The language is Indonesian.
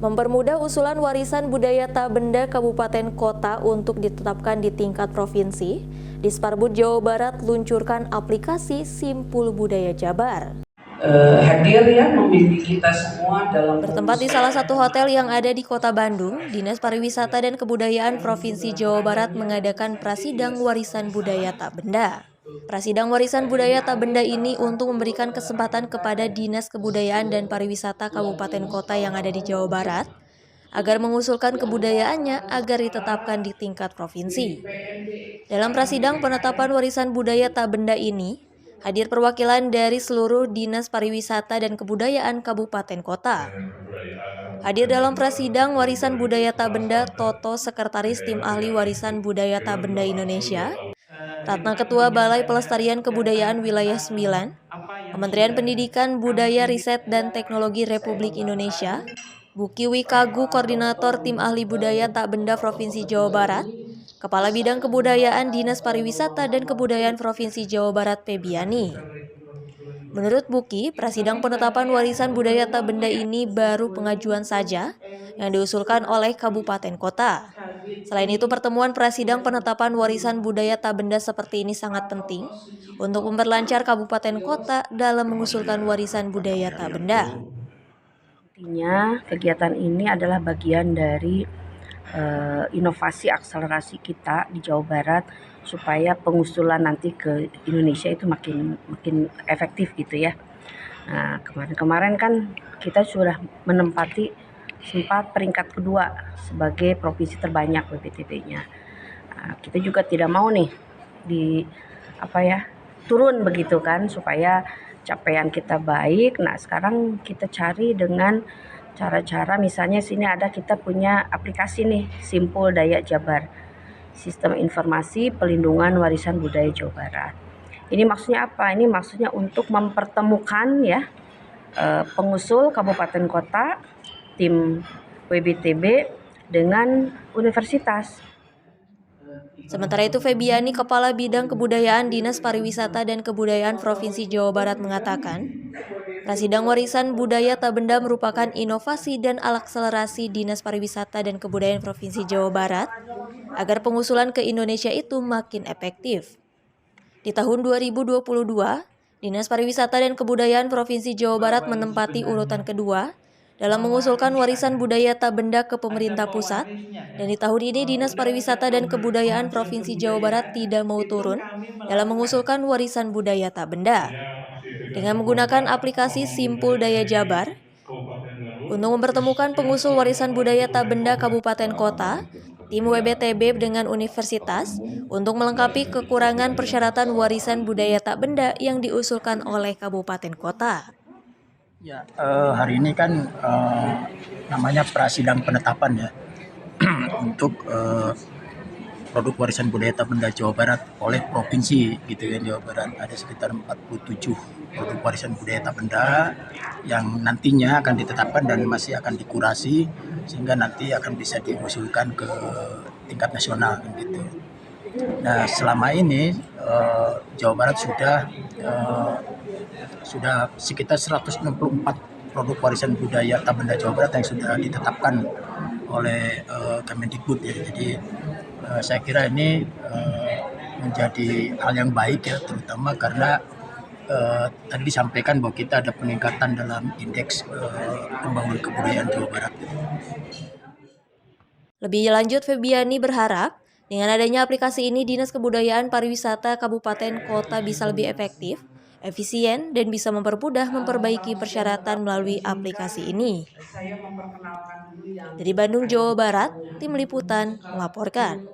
Mempermudah usulan warisan budaya tak benda kabupaten kota untuk ditetapkan di tingkat provinsi, Disparbud Jawa Barat luncurkan aplikasi Simpul Budaya Jabar. Hadir ya membimbing kita semua dalam Bertempat di salah satu hotel yang ada di Kota Bandung, Dinas Pariwisata dan Kebudayaan Provinsi Jawa Barat mengadakan prasidang warisan budaya tak benda. Prasidang warisan budaya tak benda ini untuk memberikan kesempatan kepada Dinas Kebudayaan dan Pariwisata Kabupaten Kota yang ada di Jawa Barat agar mengusulkan kebudayaannya agar ditetapkan di tingkat provinsi. Dalam prasidang penetapan warisan budaya tak benda ini, hadir perwakilan dari seluruh Dinas Pariwisata dan Kebudayaan Kabupaten Kota. Hadir dalam prasidang warisan budaya tak benda Toto, Sekretaris Tim Ahli Warisan Budaya Tak Benda Indonesia, Ratna Ketua Balai Pelestarian Kebudayaan Wilayah 9, Kementerian Pendidikan, Budaya, Riset, dan Teknologi Republik Indonesia, Buki Wikagu, Koordinator Tim Ahli Budaya Tak Benda Provinsi Jawa Barat, Kepala Bidang Kebudayaan Dinas Pariwisata dan Kebudayaan Provinsi Jawa Barat Febiani. Menurut Buki, prasidang penetapan warisan budaya tak benda ini baru pengajuan saja yang diusulkan oleh kabupaten kota. Selain itu, pertemuan prasidang penetapan warisan budaya tak benda seperti ini sangat penting untuk memperlancar kabupaten kota dalam mengusulkan warisan budaya tak benda. Intinya, kegiatan ini adalah bagian dari inovasi akselerasi kita di Jawa Barat supaya pengusulan nanti ke Indonesia itu makin efektif gitu ya. Nah, kemarin kan kita sudah menempati sempat peringkat kedua sebagai provinsi terbanyak WPTB-nya. Nah, kita juga tidak mau nih turun begitu kan supaya capaian kita baik. Nah, sekarang kita cari dengan cara-cara, misalnya sini kita punya aplikasi nih, Simpul Daya Jabar, Sistem Informasi Pelindungan Warisan Budaya Jawa Barat. Ini maksudnya apa? Ini maksudnya untuk mempertemukan ya pengusul kabupaten kota, tim WBTB dengan universitas. Sementara itu, Febiani, Kepala Bidang Kebudayaan Dinas Pariwisata dan Kebudayaan Provinsi Jawa Barat mengatakan, prasidang warisan budaya tak benda merupakan inovasi dan akselerasi Dinas Pariwisata dan Kebudayaan Provinsi Jawa Barat agar pengusulan ke Indonesia itu makin efektif. Di tahun 2022, Dinas Pariwisata dan Kebudayaan Provinsi Jawa Barat menempati urutan kedua dalam mengusulkan warisan budaya tak benda ke pemerintah pusat, dan di tahun ini Dinas Pariwisata dan Kebudayaan Provinsi Jawa Barat tidak mau turun dalam mengusulkan warisan budaya tak benda. Dengan menggunakan aplikasi Simpul Daya Jabar, untuk mempertemukan pengusul warisan budaya tak benda kabupaten kota, tim WBTB dengan universitas untuk melengkapi kekurangan persyaratan warisan budaya tak benda yang diusulkan oleh kabupaten kota. Ya, hari ini kan namanya prasidang penetapan ya untuk produk warisan budaya tak benda Jawa Barat oleh provinsi gitu ya. Jawa Barat ada sekitar 47 produk warisan budaya tak benda yang nantinya akan ditetapkan dan masih akan dikurasi sehingga nanti akan bisa diusulkan ke tingkat nasional gitu. Nah, selama ini Jawa Barat sudah sekitar 164 produk warisan budaya tak benda Jawa Barat yang sudah ditetapkan oleh Kemendikbud ya. Jadi saya kira ini menjadi hal yang baik ya, terutama karena tadi disampaikan bahwa kita ada peningkatan dalam indeks pembangunan kebudayaan Jawa Barat. Lebih lanjut, Febiani berharap dengan adanya aplikasi ini, Dinas Kebudayaan Pariwisata Kabupaten Kota bisa lebih efektif, efisien, dan bisa mempermudah memperbaiki persyaratan melalui aplikasi ini. Dari Bandung, Jawa Barat, Tim Liputan melaporkan.